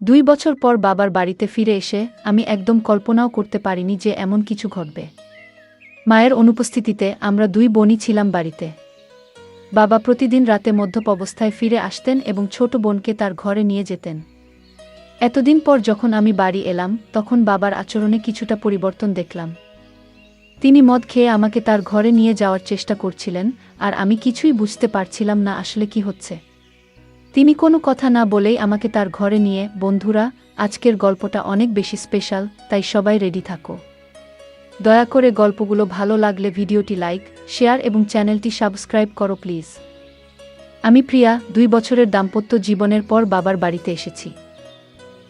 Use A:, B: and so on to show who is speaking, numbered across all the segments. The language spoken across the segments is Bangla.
A: 2 বছর পর বাবার বাড়িতে ফিরে এসে আমি একদম কল্পনাও করতে পারিনি যে এমন কিছু ঘটবে। মায়ের অনুপস্থিতিতে আমরা 2 বোনই ছিলাম বাড়িতে। বাবা প্রতিদিন রাতে মদ্যপ অবস্থায় ফিরে আসতেন এবং ছোট বোনকে তার ঘরে নিয়ে যেতেন। এতদিন পর যখন আমি বাড়ি এলাম তখন বাবার আচরণে কিছুটা পরিবর্তন দেখলাম। তিনি মদ খেয়ে আমাকে তার ঘরে নিয়ে যাওয়ার চেষ্টা করছিলেন, আর আমি কিছুই বুঝতে পারছিলাম না আসলে কি হচ্ছে। তিনি কোনো কথা না বলেই আমাকে তার ঘরে নিয়ে। বন্ধুরা, আজকের গল্পটা অনেক বেশি স্পেশাল, তাই সবাই রেডি থাকো। দয়া করে গল্পগুলো ভালো লাগলে ভিডিওটি লাইক, শেয়ার এবং চ্যানেলটি সাবস্ক্রাইব করো প্লিজ। আমি প্রিয়া, 2 বছরের দাম্পত্য জীবনের পর বাবার বাড়িতে এসেছি।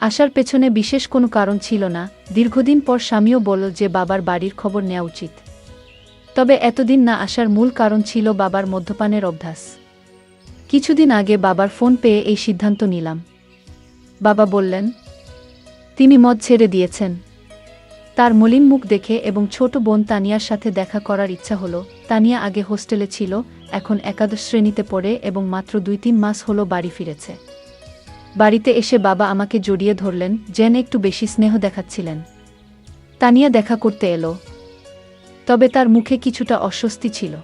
A: আসার পেছনে বিশেষ কোনো কারণ ছিল না। দীর্ঘদিন পর স্বামীও বলল যে বাবার বাড়ির খবর নেওয়া উচিত। তবে এতদিন না আসার মূল কারণ ছিল বাবার মদ্যপানের অভ্যাস। কিছুদিন আগে বাবার ফোন পেয়ে এই সিদ্ধান্ত নিলাম। বাবা বললেন তিনি মদ ছেড়ে দিয়েছেন। তার মলিন মুখ দেখে এবং ছোট বোন তানিয়ার সাথে দেখা করার ইচ্ছা হলো। তানিয়া আগে হোস্টেলে ছিল, এখন একাদশ শ্রেণীতে পড়ে এবং মাত্র 2-3 মাস হলো বাড়ি ফিরেছে। বাড়িতে এসে বাবা আমাকে জড়িয়ে ধরলেন, যেন একটু বেশি স্নেহ দেখাচ্ছিলেন। তানিয়া দেখা করতে এলো, তবে তার মুখে কিছুটা অস্বস্তি ছিল।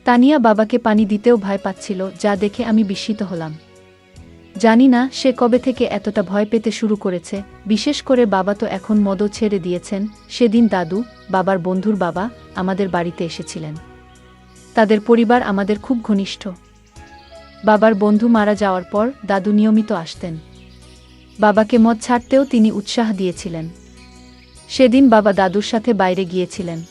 A: তানিয়া বাবাকে পানি দিতেও ভয় পাচ্ছিল, যা দেখে আমি বিস্মিত হলাম। জানি না সে কবে থেকে এতটা ভয় পেতে শুরু করেছে। বিশেষ করে বাবা তো এখন মদও ছেড়ে দিয়েছেন। সেদিন দাদু, বাবার বন্ধুর বাবা, আমাদের বাড়িতে এসেছিলেন। তাদের পরিবার আমাদের খুব ঘনিষ্ঠ। বাবার বন্ধু মারা যাওয়ার পর দাদু নিয়মিত আসতেন। বাবাকে মদ ছাড়তেও তিনি উৎসাহ দিয়েছিলেন। সেদিন বাবা দাদুর সাথে বাইরে গিয়েছিলেন।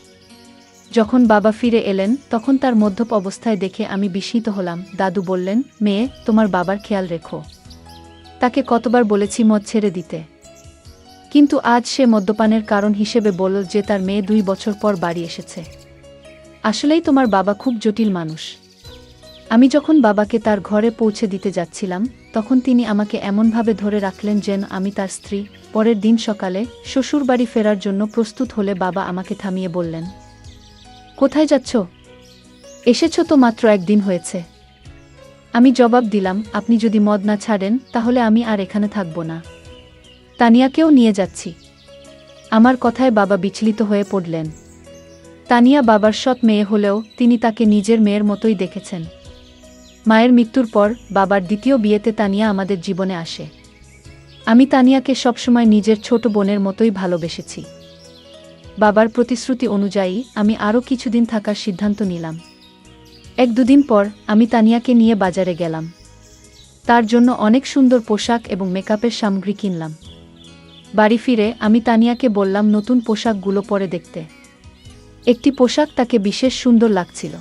A: যখন বাবা ফিরে এলেন তখন তার মদ্যপ অবস্থায় দেখে আমি বিস্মিত হলাম। দাদু বললেন, মেয়ে, তোমার বাবার খেয়াল রেখো। তাকে কতবার বলেছি মদ ছেড়ে দিতে, কিন্তু আজ সে মদ্যপানের কারণ হিসেবে বলল যে তার মেয়ে 2 বছর পর বাড়ি এসেছে। আসলেই তোমার বাবা খুব জটিল মানুষ। আমি যখন বাবাকে তার ঘরে পৌঁছে দিতে যাচ্ছিলাম তখন তিনি আমাকে এমনভাবে ধরে রাখলেন যেন আমি তার স্ত্রী। পরের দিন সকালে শ্বশুরবাড়ি ফেরার জন্য প্রস্তুত হলে বাবা আমাকে থামিয়ে বললেন, কোথায় যাচ্ছ? এসেছ তো মাত্র 1 দিন হয়েছে। আমি জবাব দিলাম, আপনি যদি মদ না ছাড়েন তাহলে আমি আর এখানে থাকব না। তানিয়াকেও নিয়ে যাচ্ছি। আমার কথায় বাবা বিচলিত হয়ে পড়লেন। তানিয়া বাবার সৎ মেয়ে হলেও তিনি তাকে নিজের মেয়ের মতোই দেখেছেন। মায়ের মৃত্যুর পর বাবার দ্বিতীয় বিয়েতে তানিয়া আমাদের জীবনে আসে। আমি তানিয়াকে সবসময় নিজের ছোট বোনের মতোই ভালোবেসেছি। বাবার প্রতিশ্রুতি অনুযায়ী আমি আরও কিছুদিন থাকার সিদ্ধান্ত নিলাম। 1-2 দিন পর আমি তানিয়াকে নিয়ে বাজারে গেলাম। তার জন্য অনেক সুন্দর পোশাক এবং মেকআপের সামগ্রী কিনলাম। বাড়ি ফিরে আমি তানিয়াকে বললাম নতুন পোশাকগুলো পরে দেখতে। একটি পোশাক তাকে বিশেষ সুন্দর লাগছিল।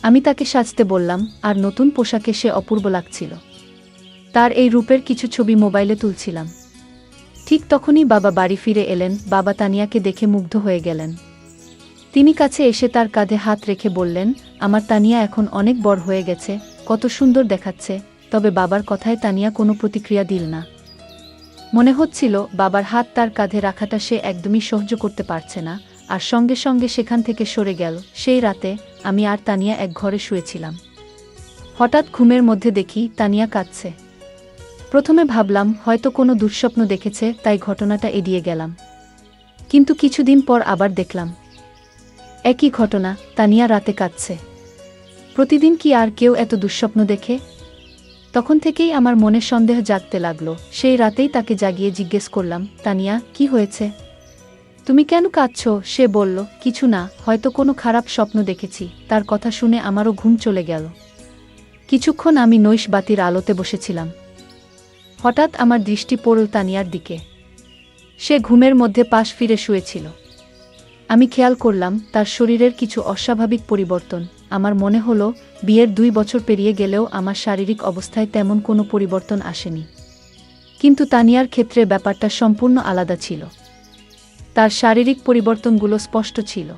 A: আমি তাকে সাজতে বললাম, আর নতুন পোশাকে সে অপূর্ব লাগছিল। তার এই রূপের কিছু ছবি মোবাইলে তুলছিলাম। ঠিক তখনই বাবা বাড়ি ফিরে এলেন। বাবা তানিয়াকে দেখে মুগ্ধ হয়ে গেলেন। তিনি কাছে এসে তার কাঁধে হাত রেখে বললেন, আমার তানিয়া এখন অনেক বড় হয়ে গেছে, কত সুন্দর দেখাচ্ছে। তবে বাবার কথায় তানিয়া কোনো প্রতিক্রিয়া দিল না। মনে হচ্ছিল বাবার হাত তার কাঁধে রাখাটা সে একদমই সহ্য করতে পারছে না, আর সঙ্গে সঙ্গে সেখান থেকে সরে গেল। সেই রাতে আমি আর তানিয়া এক ঘরে শুয়েছিলাম। হঠাৎ ঘুমের মধ্যে দেখি তানিয়া কাঁদছে। প্রথমে ভাবলাম হয়তো কোনো দুঃস্বপ্ন দেখেছে, তাই ঘটনাটা এড়িয়ে গেলাম। কিন্তু কিছুদিন পর আবার দেখলাম একই ঘটনা, তানিয়া রাতে কাঁদছে। প্রতিদিন কি আর কেউ এত দুঃস্বপ্ন দেখে? তখন থেকেই আমার মনে সন্দেহ জাগতে লাগলো। সেই রাতেই তাকে জাগিয়ে জিজ্ঞেস করলাম, তানিয়া, কি হয়েছে? তুমি কেন কাঁদছো? সে বলল, কিছু না, হয়তো কোনো খারাপ স্বপ্ন দেখেছি। তার কথা শুনে আমারও ঘুম চলে গেল। কিছুক্ষণ আমি নৈশ বাতির আলোতে বসেছিলাম। হঠাৎ আমার দৃষ্টি পড়ল তানিয়ার দিকে। সে ঘুমের মধ্যে পাশ ফিরে শুয়েছিল। আমি খেয়াল করলাম তার শরীরের কিছু অস্বাভাবিক পরিবর্তন। আমার মনে হলো বিয়ের 2 বছর পেরিয়ে গেলেও আমার শারীরিক অবস্থায় তেমন কোনো পরিবর্তন আসেনি। কিন্তু তানিয়ার ক্ষেত্রে ব্যাপারটা সম্পূর্ণ আলাদা ছিল। তার শারীরিক পরিবর্তনগুলো স্পষ্ট ছিল।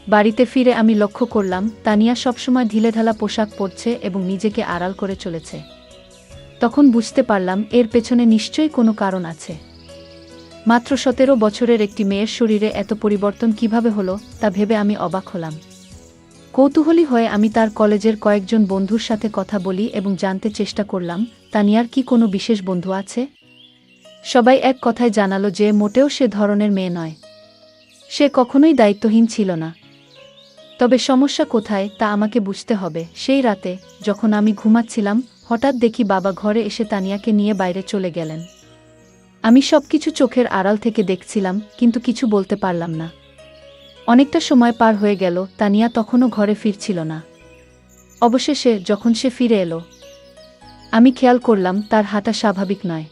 A: বাড়িতে ফিরে আমি লক্ষ্য করলাম তানিয়া সবসময় ঢিলেঢালা পোশাক পরছে এবং নিজেকে আড়াল করে চলেছে। তখন বুঝতে পারলাম এর পেছনে নিশ্চয়ই কোনো কারণ আছে। মাত্র 17 বছরের একটি মেয়ের শরীরে এত পরিবর্তন কিভাবে হলো তা ভেবে আমি অবাক হলাম। কৌতূহলী হয়ে আমি তার কলেজের কয়েকজন বন্ধুর সাথে কথা বলি এবং জানতে চেষ্টা করলাম তানিয়ার কি কোনো বিশেষ বন্ধু আছে? সবাই এক কথায় জানালো যে মোটেও সে ধরনের মেয়ে নয়। সে কখনোই দায়িত্বহীন ছিল না। তবে সমস্যা কোথায় তা আমাকে বুঝতে হবে। সেই রাতে যখন আমি ঘুমাচ্ছিলাম, হঠাৎ দেখি বাবা ঘরে এসে তানিয়াকে নিয়ে বাইরে চলে গেলেন। আমি সবকিছু চোখের আড়াল থেকে দেখছিলাম, কিন্তু কিছু বলতে পারলাম না। অনেকটা সময় পার হয়ে গেল, তানিয়া তখনও ঘরে ফিরছিল না। অবশেষে যখন সে ফিরে এলো, আমি খেয়াল করলাম তার হাঁটা স্বাভাবিক নয়।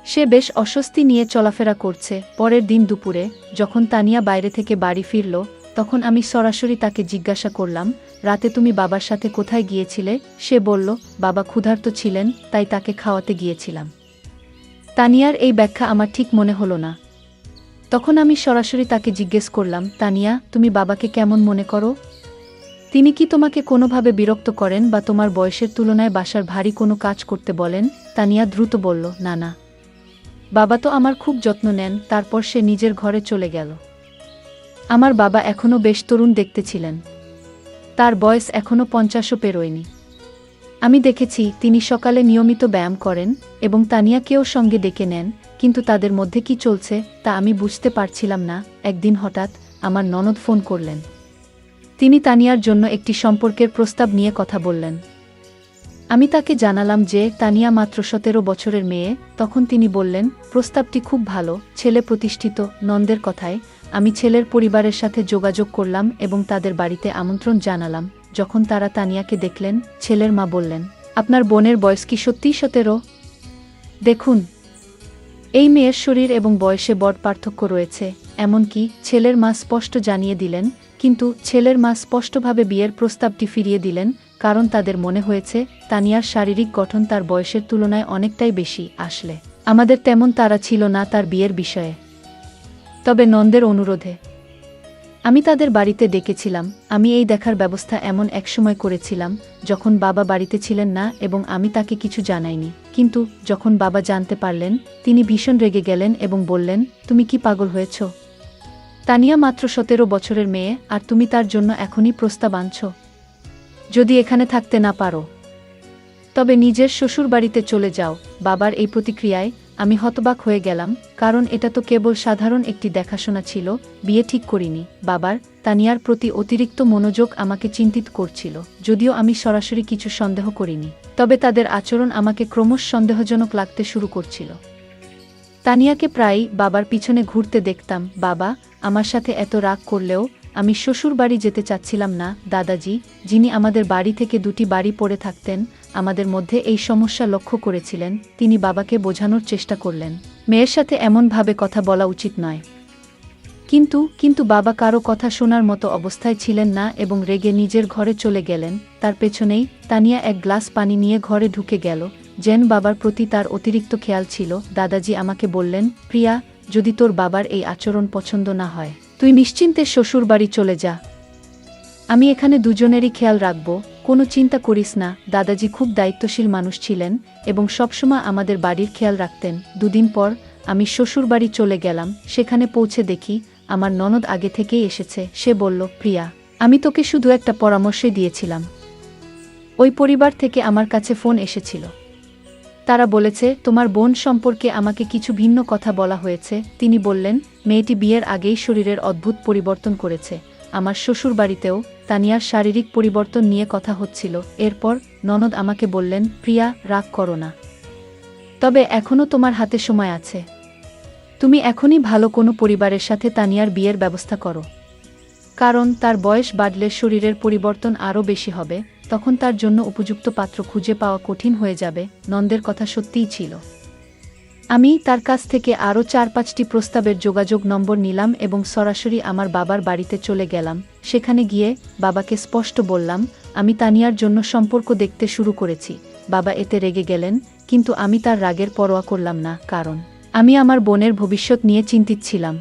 A: সে বেশ অস্বস্তি নিয়ে চলাফেরা করছে। পরের দিন দুপুরে যখন তানিয়া বাইরে থেকে বাড়ি ফিরল, তখন আমি সরাসরি তাকে জিজ্ঞাসা করলাম, রাতে তুমি বাবার সাথে কোথায় গিয়েছিলে? সে বলল, বাবা ক্ষুধার্ত ছিলেন, তাই তাকে খাওয়াতে গিয়েছিলাম। তানিয়ার এই ব্যাখ্যা আমার ঠিক মনে হলো না। তখন আমি সরাসরি তাকে জিজ্ঞেস করলাম, তানিয়া, তুমি বাবাকে কেমন মনে করো? তিনি কি তোমাকে কোনোভাবে বিরক্ত করেন বা তোমার বয়সের তুলনায় বাসার ভারী কোনো কাজ করতে বলেন? তানিয়া দ্রুত বলল, না না, বাবা তো আমার খুব যত্ন নেন। তারপর সে নিজের ঘরে চলে গেল। আমার বাবা এখনও বেশ তরুণ দেখতে ছিলেন। তার বয়স এখনও 50ও পেরোয়নি। আমি দেখেছি তিনি সকালে নিয়মিত ব্যায়াম করেন এবং তানিয়াকেও সঙ্গে ডেকে নেন, কিন্তু তাদের মধ্যে কি চলছে তা আমি বুঝতে পারছিলাম না। একদিন হঠাৎ আমার ননদ ফোন করলেন। তিনি তানিয়ার জন্য একটি সম্পর্কের প্রস্তাব নিয়ে কথা বললেন। আমি তাকে জানালাম যে তানিয়া মাত্র 17 বছরের মেয়ে। তখন তিনি বললেন, প্রস্তাবটি খুব ভালো, ছেলে প্রতিষ্ঠিত। নন্দের কথায় আমি ছেলের পরিবারের সাথে যোগাযোগ করলাম এবং তাদের বাড়িতে আমন্ত্রণ জানালাম। যখন তারা তানিয়াকে দেখলেন, ছেলের মা বললেন, আপনার বোনের বয়স কি সত্যিই 17? দেখুন, এই মেয়ের শরীর এবং বয়সে বড় পার্থক্য রয়েছে। এমনকি ছেলের মা স্পষ্ট জানিয়ে দিলেন, কিন্তু ছেলের মা স্পষ্টভাবে বিয়ের প্রস্তাবটি ফিরিয়ে দিলেন, কারণ তাদের মনে হয়েছে তানিয়ার শারীরিক গঠন তার বয়সের তুলনায় অনেকটাই বেশি। আসলে আমাদের তেমন তাড়া ছিল না তার বিয়ের বিষয়ে। তবে নন্দের অনুরোধে আমি তাদের বাড়িতে ডেকেছিলাম। আমি এই দেখার ব্যবস্থা এমন এক সময় করেছিলাম যখন বাবা বাড়িতে ছিলেন না এবং আমি তাকে কিছু জানাইনি। কিন্তু যখন বাবা জানতে পারলেন, তিনি ভীষণ রেগে গেলেন এবং বললেন, তুমি কি পাগল হয়েছ? তানিয়া মাত্র 17 বছরের মেয়ে, আর তুমি তার জন্য এখনই প্রস্তাব আনছ? যদি এখানে থাকতে না পারো, তবে নিজের শ্বশুর বাড়িতে চলে যাও। বাবার এই প্রতিক্রিয়ায় আমি হতবাক হয়ে গেলাম, কারণ এটা তো কেবল সাধারণ একটি দেখাশোনা ছিল, বিয়ে ঠিক করিনি। বাবার তানিয়ার প্রতি অতিরিক্ত মনোযোগ আমাকে চিন্তিত করছিল। যদিও আমি সরাসরি কিছু সন্দেহ করিনি, তবে তাদের আচরণ আমাকে ক্রমশ সন্দেহজনক লাগতে শুরু করছিল। তানিয়াকে প্রায়ই বাবার পিছনে ঘুরতে দেখতাম। বাবা আমার সাথে এত রাগ করলেও আমি শ্বশুর বাড়ি যেতে চাচ্ছিলাম না। দাদাজি, যিনি আমাদের বাড়ি থেকে 2টি বাড়ি পড়ে থাকতেন, আমাদের মধ্যে এই সমস্যা লক্ষ্য করেছিলেন। তিনি বাবাকে বোঝানোর চেষ্টা করলেন, মেয়ের সাথে এমনভাবে কথা বলা উচিত নয়। কিন্তু বাবা কারো কথা শোনার মতো অবস্থায় ছিলেন না এবং রেগে নিজের ঘরে চলে গেলেন। তার পেছনেই তানিয়া এক গ্লাস পানি নিয়ে ঘরে ঢুকে গেল, যেন বাবার প্রতি তার অতিরিক্ত খেয়াল ছিল। দাদাজি আমাকে বললেন, প্রিয়া, যদি তোর বাবার এই আচরণ পছন্দ না হয়, তুই নিশ্চিন্তে শ্বশুর বাড়ি চলে যা। আমি এখানে দুজনেরই খেয়াল রাখব, কোনো চিন্তা করিস না। দাদাজি খুব দায়িত্বশীল মানুষ ছিলেন এবং সবসময় আমাদের বাড়ির খেয়াল রাখতেন। 2 দিন পর আমি শ্বশুর বাড়ি চলে গেলাম। সেখানে পৌঁছে দেখি আমার ননদ আগে থেকেই এসেছে। সে বলল, প্রিয়া, আমি তোকে শুধু একটা পরামর্শই দিয়েছিলাম। ওই পরিবার থেকে আমার কাছে ফোন এসেছিল। তারা বলেছে তোমার বোন সম্পর্কে আমাকে কিছু ভিন্ন কথা বলা হয়েছে। তিনি বললেন, মেয়েটি বিয়ের আগেই শরীরের অদ্ভুত পরিবর্তন করেছে। আমার শ্বশুর বাড়িতেও তানিয়ার শারীরিক পরিবর্তন নিয়ে কথা হচ্ছিল। এরপর ননদ আমাকে বললেন, প্রিয়া, রাগ করো না, তবে এখনও তোমার হাতে সময় আছে। তুমি এখনই ভালো কোনো পরিবারের সাথে তানিয়ার বিয়ের ব্যবস্থা করো, কারণ তার বয়স বাড়লে শরীরের পরিবর্তন আরও বেশি হবে। তখন তার জন্য উপযুক্ত পাত্র খুঁজে পাওয়া কঠিন হয়ে যাবে। নন্দের কথা সত্যিই ছিল। আমি তার কাছ থেকে আরও 4-5টি প্রস্তাবের যোগাযোগ নম্বর নিলাম এবং সরাসরি আমার বাবার বাড়িতে চলে গেলাম। সেখানে গিয়ে বাবাকে স্পষ্ট বললাম, আমি তানিয়ার জন্য সম্পর্ক দেখতে শুরু করেছি। বাবা এতে রেগে গেলেন, কিন্তু আমি তার রাগের পরোয়া করলাম না, কারণ আমি আমার বোনের ভবিষ্যৎ নিয়ে চিন্তিত ছিলাম।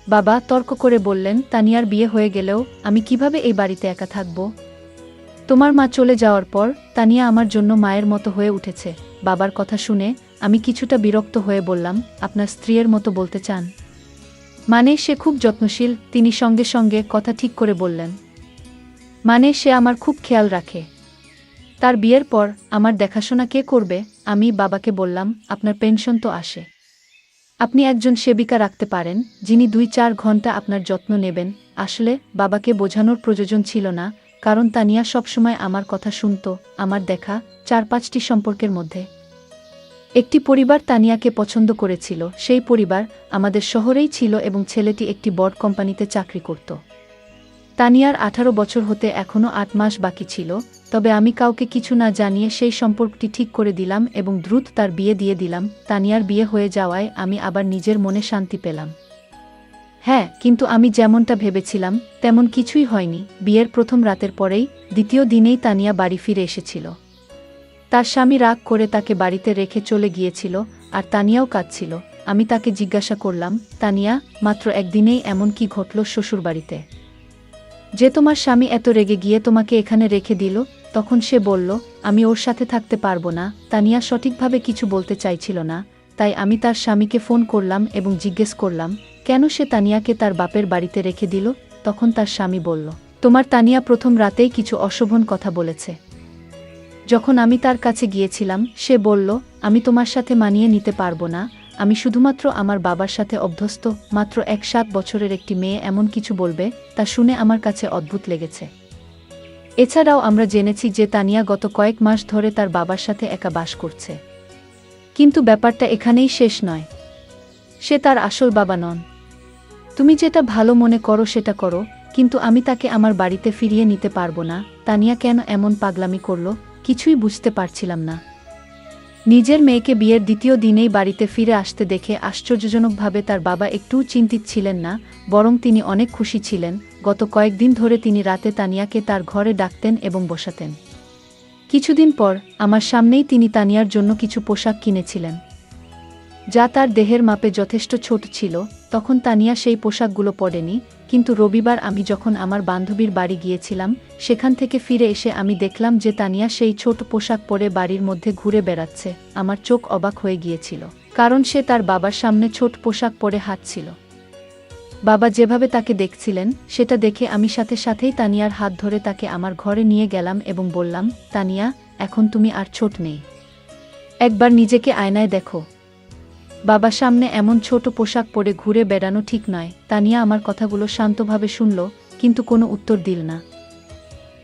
A: বাবা তর্ক করে বললেন, তানিয়ার বিয়ে হয়ে গেলেও আমি কিভাবে এই বাড়িতে একা থাকব? তোমার মা চলে যাওয়ার পর তানিয়া আমার জন্য মায়ের মতো হয়ে উঠেছে। বাবার কথা শুনে আমি কিছুটা বিরক্ত হয়ে বললাম, আপনার স্ত্রীর মতো বলতে চান? মানে সে খুব যত্নশীল। তিনি সঙ্গে সঙ্গে কথা ঠিক করে বললেন, মানে সে আমার খুব খেয়াল রাখে। তার বিয়ের পর আমার দেখাশোনা কে করবে? আমি বাবাকে বললাম, আপনার পেনশন তো আসে। আপনি একজন সেবিকা রাখতে পারেন, যিনি ২-৪ ঘন্টা আপনার যত্ন নেবেন। আসলে বাবাকে বোঝানোর প্রয়োজন ছিল না, কারণ তানিয়া সবসময় আমার কথা শুনত। আমার দেখা ৪-৫টি সম্পর্কের মধ্যে একটি পরিবার তানিয়াকে পছন্দ করেছিল। সেই পরিবার আমাদের শহরেই ছিল এবং ছেলেটি একটি বড় কোম্পানিতে চাকরি করত। তানিয়ার ১৮ বছর হতে এখনও ৮ মাস বাকি ছিল, তবে আমি কাউকে কিছু না জানিয়ে সেই সম্পর্কটি ঠিক করে দিলাম এবং দ্রুত তার বিয়ে দিয়ে দিলাম। তানিয়ার বিয়ে হয়ে যাওয়ায় আমি আবার নিজের মনে শান্তি পেলাম। হ্যাঁ, কিন্তু আমি যেমনটা ভেবেছিলাম তেমন কিছুই হয়নি। বিয়ের প্রথম রাতের পরেই দ্বিতীয় দিনেই তানিয়া বাড়ি ফিরে এসেছিল। তার স্বামী রাগ করে তাকে বাড়িতে রেখে চলে গিয়েছিল, আর তানিয়াও কাঁদছিল। আমি তাকে জিজ্ঞাসা করলাম, তানিয়া, মাত্র একদিনেই এমন কি ঘটল শ্বশুরবাড়িতে, যে তোমার স্বামী এত রেগে গিয়ে তোমাকে এখানে রেখে দিল? তখন সে বলল, আমি ওর সাথে থাকতে পারবো না। তানিয়া সঠিকভাবে কিছু বলতে চাইছিল না, তাই আমি তার স্বামীকে ফোন করলাম এবং জিজ্ঞেস করলাম, কেন সে তানিয়াকে তার বাপের বাড়িতে রেখে দিল? তখন তার স্বামী বলল, তোমার তানিয়া প্রথম রাতেই কিছু অশোভন কথা বলেছে। যখন আমি তার কাছে গিয়েছিলাম, সে বলল, আমি তোমার সাথে মানিয়ে নিতে পারবো না, আমি শুধুমাত্র আমার বাবার সাথে অভ্যস্ত। মাত্র ৭ বছরের একটি মেয়ে এমন কিছু বলবে, তা শুনে আমার কাছে অদ্ভুত লেগেছে। এছাড়াও আমরা জেনেছি যে তানিয়া গত কয়েক মাস ধরে তার বাবার সাথে একা বাস করছে। কিন্তু ব্যাপারটা এখানেই শেষ নয়। সে তার আসল বাবা নন। তুমি যেটা ভালো মনে করো সেটা করো, কিন্তু আমি তাকে আমার বাড়িতে ফিরিয়ে নিতে পারবো না। তানিয়া কেন এমন পাগলামি করল, কিছুই বুঝতে পারছিলাম না। নিজের মেয়েকে বিয়ের দ্বিতীয় দিনেই বাড়িতে ফিরে আসতে দেখে আশ্চর্যজনকভাবে তার বাবা একটুও চিন্তিত ছিলেন না, বরং তিনি অনেক খুশি ছিলেন। গত কয়েকদিন ধরে তিনি রাতে তানিয়াকে তার ঘরে ডাকতেন এবং বসাতেন। কিছুদিন পর আমার সামনেই তিনি তানিয়ার জন্য কিছু পোশাক কিনেছিলেন, যা তার দেহের মাপে যথেষ্ট ছোট ছিল। তখন তানিয়া সেই পোশাকগুলো পরেনি, কিন্তু রবিবার আমি যখন আমার বান্ধবীর বাড়ি গিয়েছিলাম, সেখান থেকে ফিরে এসে আমি দেখলাম যে তানিয়া সেই ছোট পোশাক পরে বাড়ির মধ্যে ঘুরে বেড়াচ্ছে। আমার চোখ অবাক হয়ে গিয়েছিল, কারণ সে তার বাবার সামনে ছোট পোশাক পরে হাঁটছিল। বাবা যেভাবে তাকে দেখছিলেন সেটা দেখে আমি সাথে সাথেই তানিয়ার হাত ধরে তাকে আমার ঘরে নিয়ে গেলাম এবং বললাম, তানিয়া, এখন তুমি আর ছোট নেই। একবার নিজেকে আয়নায় দেখো। বাবা সামনে এমন ছোট পোশাক পরে ঘুরে বেড়ানো ঠিক নয়। তানিয়া আমার কথাগুলো শান্তভাবে শুনল, কিন্তু কোনো উত্তর দিল না।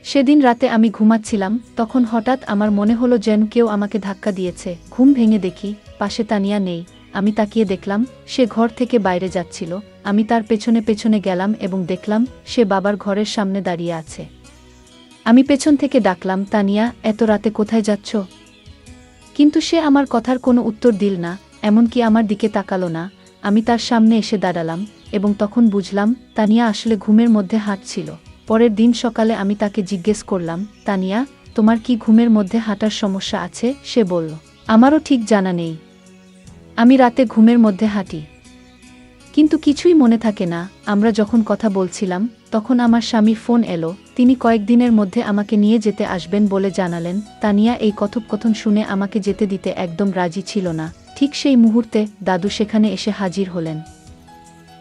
A: সেদিন রাতে আমি ঘুমাচ্ছিলাম, তখন হঠাৎ আমার মনে হলো যেন কেউ আমাকে ধাক্কা দিয়েছে। ঘুম ভেঙে দেখি পাশে তানিয়া নেই। আমি তাকিয়ে দেখলাম সে ঘর থেকে বাইরে যাচ্ছিল। আমি তার পেছনে পেছনে গেলাম এবং দেখলাম সে বাবার ঘরের সামনে দাঁড়িয়ে আছে। আমি পেছন থেকে ডাকলাম, তানিয়া, এত রাতে কোথায় যাচ্ছ? কিন্তু সে আমার কথার কোনো উত্তর দিল না, এমনকি আমার দিকে তাকালো না। আমি তার সামনে এসে দাঁড়ালাম এবং তখন বুঝলাম তানিয়া আসলে ঘুমের মধ্যে হাঁটছিল। পরের দিন সকালে আমি তাকে জিজ্ঞেস করলাম, তানিয়া, তোমার কি ঘুমের মধ্যে হাঁটার সমস্যা আছে? সে বলল, আমারও ঠিক জানা নেই, আমি রাতে ঘুমের মধ্যে হাঁটি, কিন্তু কিছুই মনে থাকে না। আমরা যখন কথা বলছিলাম তখন আমার স্বামীর ফোন এলো। তিনি কয়েকদিনের মধ্যে আমাকে নিয়ে যেতে আসবেন বলে জানালেন। তানিয়া এই কথোপকথন শুনে আমাকে যেতে দিতে একদম রাজি ছিল না। ঠিক সেই মুহূর্তে দাদু সেখানে এসে হাজির হলেন।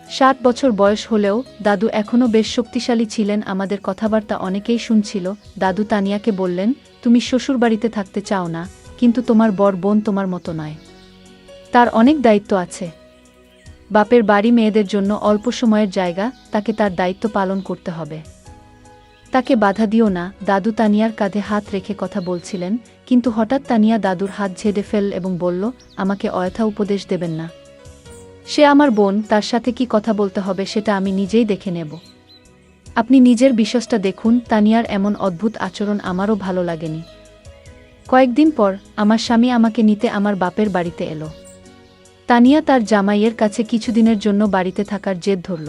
A: 60 বছর বয়স হলেও দাদু এখনও বেশ শক্তিশালী ছিলেন। আমাদের কথাবার্তা অনেকেই শুনছিল। দাদু তানিয়াকে বললেন, তুমি শ্বশুরবাড়িতে থাকতে চাও না, কিন্তু তোমার বড় বোন তোমার মতো নয়, তার অনেক দায়িত্ব আছে। বাপের বাড়ি মেয়েদের জন্য অল্প সময়ের জায়গা, তাকে তার দায়িত্ব পালন করতে হবে। তাকে বাধা দিও না। দাদু তানিয়ার কাঁধে হাত রেখে কথা বলছিলেন, কিন্তু হঠাৎ তানিয়া দাদুর হাত ঝেড়ে ফেল এবং বলল, আমাকে অযথা উপদেশ দেবেন না। সে আমার বোন, তার সাথে কি কথা বলতে হবে সেটা আমি নিজেই দেখে নেব। আপনি নিজের বিশ্বাসটা দেখুন। তানিয়ার এমন অদ্ভুত আচরণ আমারও ভালো লাগেনি। কয়েকদিন পর আমার স্বামী আমাকে নিতে আমার বাপের বাড়িতে এলো। তানিয়া তার জামাইয়ের কাছে কিছুদিনের জন্য বাড়িতে থাকার জেদ ধরল।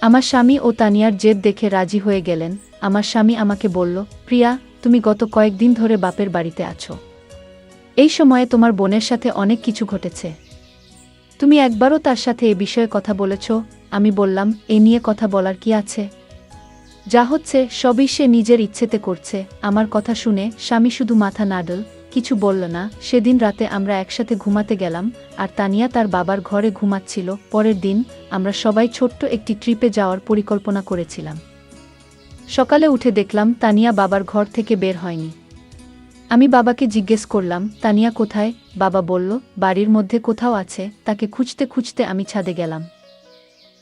A: আমার স্বামী ও তানিয়ার জেদ দেখে রাজি হয়ে গেলেন। আমার স্বামী আমাকে বলল, প্রিয়া, তুমি গত কয়েকদিন ধরে বাপের বাড়িতে আছো। এই সময়ে তোমার বোনের সাথে অনেক কিছু ঘটেছে। তুমি একবারও তার সাথে এ বিষয়ে কথা বলেছ? আমি বললাম, এ নিয়ে কথা বলার কি আছে? যা হচ্ছে সবই সে নিজের ইচ্ছেতে করছে। আমার কথা শুনে স্বামী শুধু মাথা নাড়ল, কিছু বলল না। সেদিন রাতে আমরা একসাথে ঘুমাতে গেলাম, আর তানিয়া তার বাবার ঘরে ঘুমাচ্ছিল। পরের দিন আমরা সবাই ছোট্ট একটি ট্রিপে যাওয়ার পরিকল্পনা করেছিলাম। সকালে উঠে দেখলাম তানিয়া বাবার ঘর থেকে বের হয়নি। আমি বাবাকে জিজ্ঞেস করলাম, তানিয়া কোথায়? বাবা বলল, বাড়ির মধ্যে কোথাও আছে। তাকে খুঁজতে খুঁজতে আমি ছাদে গেলাম।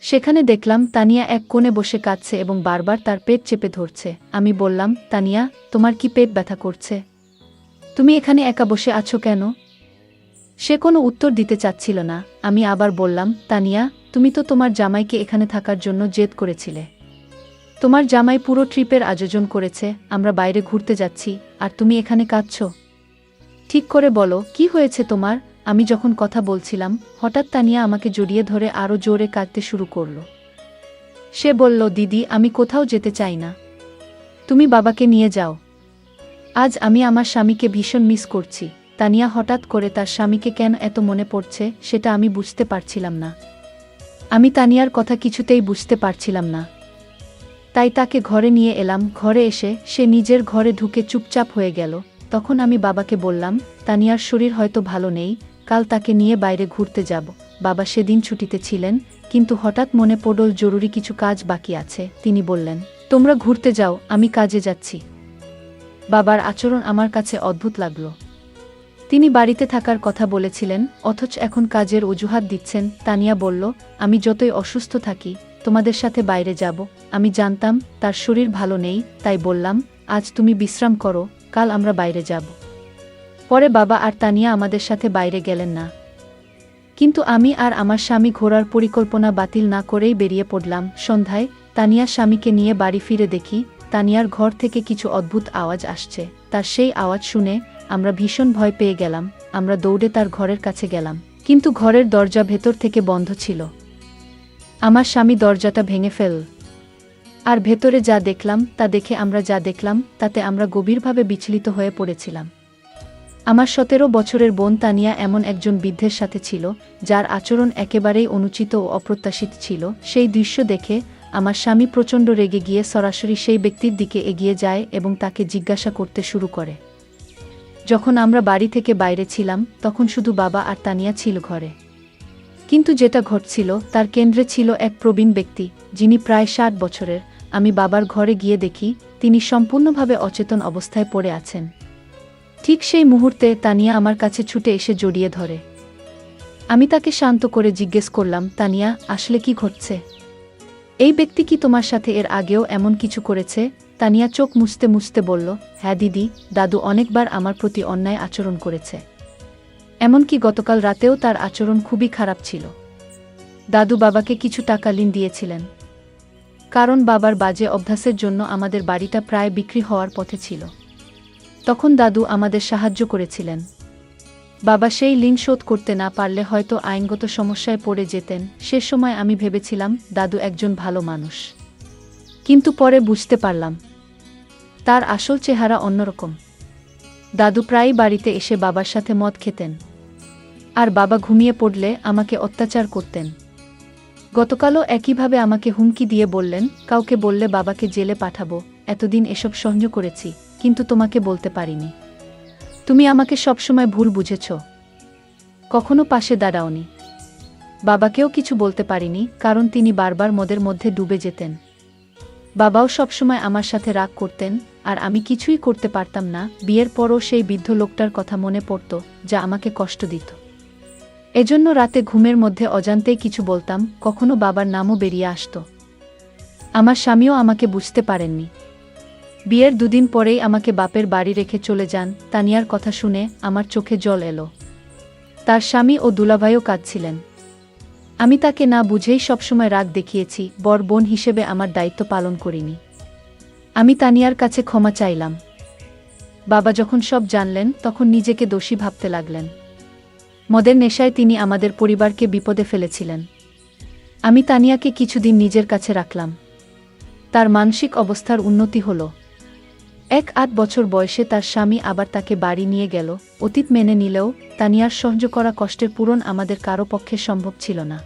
A: সেখানে দেখলাম তানিয়া এক কোণে বসে কাঁদছে এবং বারবার তার পেট চেপে ধরছে। আমি বললাম, তানিয়া, তোমার কি পেট ব্যথা করছে? তুমি এখানে একা বসে আছো কেন? সে কোনো উত্তর দিতে চাচ্ছিল না। আমি আবার বললাম, তানিয়া, তুমি তো তোমার জামাইকে এখানে থাকার জন্য জেদ করেছিলে। তোমার জামাই পুরো ট্রিপের আয়োজন করেছে, আমরা বাইরে ঘুরতে যাচ্ছি, আর তুমি এখানে কাঁদছো। ঠিক করে বলো, কি হয়েছে তোমার? আমি যখন কথা বলছিলাম, হঠাৎ তানিয়া আমাকে জড়িয়ে ধরে আরও জোরে কাঁদতে শুরু করল। সে বলল, দিদি, আমি কোথাও যেতে চাই না। তুমি বাবাকে নিয়ে যাও। আজ আমি আমার স্বামীকে ভীষণ মিস করছি। তানিয়া হঠাৎ করে তার স্বামীকে কেন এত মনে পড়ছে সেটা আমি বুঝতে পারছিলাম না। আমি তানিয়ার কথা কিছুতেই বুঝতে পারছিলাম না। তাই তাকে ঘরে নিয়ে এলাম। ঘরে এসে সে নিজের ঘরে ঢুকে চুপচাপ হয়ে গেল। তখন আমি বাবাকে বললাম, তানিয়ার শরীর হয়তো ভালো নেই, কাল তাকে নিয়ে বাইরে ঘুরতে যাব। বাবা সেদিন ছুটিতে ছিলেন, কিন্তু হঠাৎ মনে পড়ল জরুরি কিছু কাজ বাকি আছে। তিনি বললেন, তোমরা ঘুরতে যাও, আমি কাজে যাচ্ছি। বাবার আচরণ আমার কাছে অদ্ভুত লাগল। তিনি বাড়িতে থাকার কথা বলেছিলেন, অথচ এখন কাজের অজুহাত দিচ্ছেন। তানিয়া বলল, আমি যতই অসুস্থ থাকি, তোমাদের সাথে বাইরে যাব। আমি জানতাম তার শরীর ভালো নেই, তাই বললাম, আজ তুমি বিশ্রাম করো, কাল আমরা বাইরে যাব। পরে বাবা আর তানিয়া আমাদের সাথে বাইরে গেলেন না। কিন্তু আমি আর আমার স্বামী ঘোরার পরিকল্পনা বাতিল না করেই বেরিয়ে পড়লাম। সন্ধ্যায় তানিয়ার স্বামীকে নিয়ে বাড়ি ফিরে দেখি তানিয়ার ঘর থেকে কিছু অদ্ভুত আওয়াজ আসছে। তার সেই আওয়াজ শুনে আমরা ভীষণ ভয় পেয়ে গেলাম। আমরা দৌড়ে তার ঘরের কাছে গেলাম, কিন্তু ঘরের দরজা ভেতর থেকে বন্ধ ছিল। আমার স্বামী দরজাটা ভেঙে ফেল, আর ভেতরে যা দেখলাম তা দেখে তাতে আমরা গভীরভাবে বিচলিত হয়ে পড়েছিলাম। আমার 17 বছরের বোন তানিয়া এমন একজন বৃদ্ধের সাথে ছিল, যার আচরণ একেবারেই অনুচিত ও অপ্রত্যাশিত ছিল। সেই দৃশ্য দেখে আমার স্বামী প্রচণ্ড রেগে গিয়ে সরাসরি সেই ব্যক্তির দিকে এগিয়ে যায় এবং তাকে জিজ্ঞাসা করতে শুরু করে। যখন আমরা বাড়ি থেকে বাইরে ছিলাম, তখন শুধু বাবা আর তানিয়া ছিল ঘরে। কিন্তু যেটা ঘটছিল তার কেন্দ্রে ছিল এক প্রবীণ ব্যক্তি, যিনি প্রায় 60 বছরের। আমি বাবার ঘরে গিয়ে দেখি তিনি সম্পূর্ণভাবে অচেতন অবস্থায় পড়ে আছেন। ঠিক সেই মুহূর্তে তানিয়া আমার কাছে ছুটে এসে জড়িয়ে ধরে। আমি তাকে শান্ত করে জিজ্ঞেস করলাম, তানিয়া, আসলে কি ঘটছে? এই ব্যক্তি কি তোমার সাথে এর আগেও এমন কিছু করেছে? তানিয়া চোখ মুছতে মুছতে বলল, হ্যাঁ দিদি, দাদু অনেকবার আমার প্রতি অন্যায় আচরণ করেছে। এমনকি গতকাল রাতেও তার আচরণ খুবই খারাপ ছিল। দাদু বাবাকে কিছু টাকা ঋণ দিয়েছিলেন, কারণ বাবার বাজে অভ্যাসের জন্য আমাদের বাড়িটা প্রায় বিক্রি হওয়ার পথে ছিল। তখন দাদু আমাদের সাহায্য করেছিলেন। বাবা সেই ঋণ শোধ করতে না পারলে হয়তো আইনগত সমস্যায় পড়ে যেতেন। সে সময় আমি ভেবেছিলাম দাদু একজন ভালো মানুষ, কিন্তু পরে বুঝতে পারলাম তার আসল চেহারা অন্যরকম। দাদু প্রায়ই বাড়িতে এসে বাবার সাথে মদ খেতেন, আর বাবা ঘুমিয়ে পড়লে আমাকে অত্যাচার করতেন। গতকালও একইভাবে আমাকে হুমকি দিয়ে বললেন, কাউকে বললে বাবাকে জেলে পাঠাবো। এতদিন এসব সহ্য করেছি, কিন্তু তোমাকে বলতে পারিনি। তুমি আমাকে সবসময় ভুল বুঝেছ, কখনো পাশে দাঁড়াওনি। বাবাকেও কিছু বলতে পারিনি, কারণ তিনি বারবার মদের মধ্যে ডুবে যেতেন। বাবাও সবসময় আমার সাথে রাগ করতেন, আর আমি কিছুই করতে পারতাম না। বিয়ের পরও সেই বৃদ্ধ লোকটার কথা মনে পড়ত, যা আমাকে কষ্ট দিত। এজন্য রাতে ঘুমের মধ্যে অজান্তেই কিছু বলতাম, কখনো বাবার নামও বেরিয়ে আসত। আমার স্বামীও আমাকে বুঝতে পারেননি। বিয়ের 2 দিন পরেই আমাকে বাপের বাড়ি রেখে চলে যান। তানিয়ার কথা শুনে আমার চোখে জল এলো। তার স্বামী ও দুলাভাইও কাঁদছিলেন। আমি তাকে না বুঝেই সবসময় রাগ দেখিয়েছি, বড় বোন হিসেবে আমার দায়িত্ব পালন করিনি। আমি তানিয়ার কাছে ক্ষমা চাইলাম। বাবা যখন সব জানলেন, তখন নিজেকে দোষী ভাবতে লাগলেন। মদের নেশায় তিনি আমাদের পরিবারকে বিপদে ফেলেছিলেন। আমি তানিয়াকে কিছুদিন নিজের কাছে রাখলাম। তার মানসিক অবস্থার উন্নতি হলো। 1-8 বছর বয়সে তার স্বামী আবার তাকে বাড়ি নিয়ে গেল। অতীত মেনে নিলেও তানিয়ার সহ্য করা কষ্টের পূরণ আমাদের কারো পক্ষে সম্ভব ছিল না।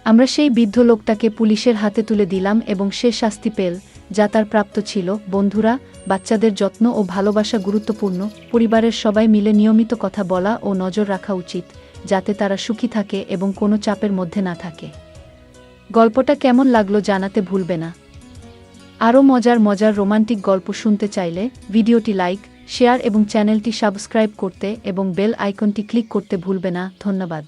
A: আমরা সেই বৃদ্ধ লোকটাকে পুলিশের হাতে তুলে দিলাম এবং সে শাস্তি পেল, যা তার প্রাপ্ত ছিল। বন্ধুরা, বাচ্চাদের যত্ন ও ভালোবাসা গুরুত্বপূর্ণ। পরিবারের সবাই মিলে নিয়মিত কথা বলা ও নজর রাখা উচিত, যাতে তারা সুখী থাকে এবং কোনো চাপের মধ্যে না থাকে। গল্পটা কেমন লাগলো জানাতে ভুলবে না। আরও মজার রোমান্টিক গল্প শুনতে চাইলে ভিডিওটি লাইক, শেয়ার এবং চ্যানেলটি সাবস্ক্রাইব করতে এবং বেল আইকনটি ক্লিক করতে ভুলবে না। ধন্যবাদ।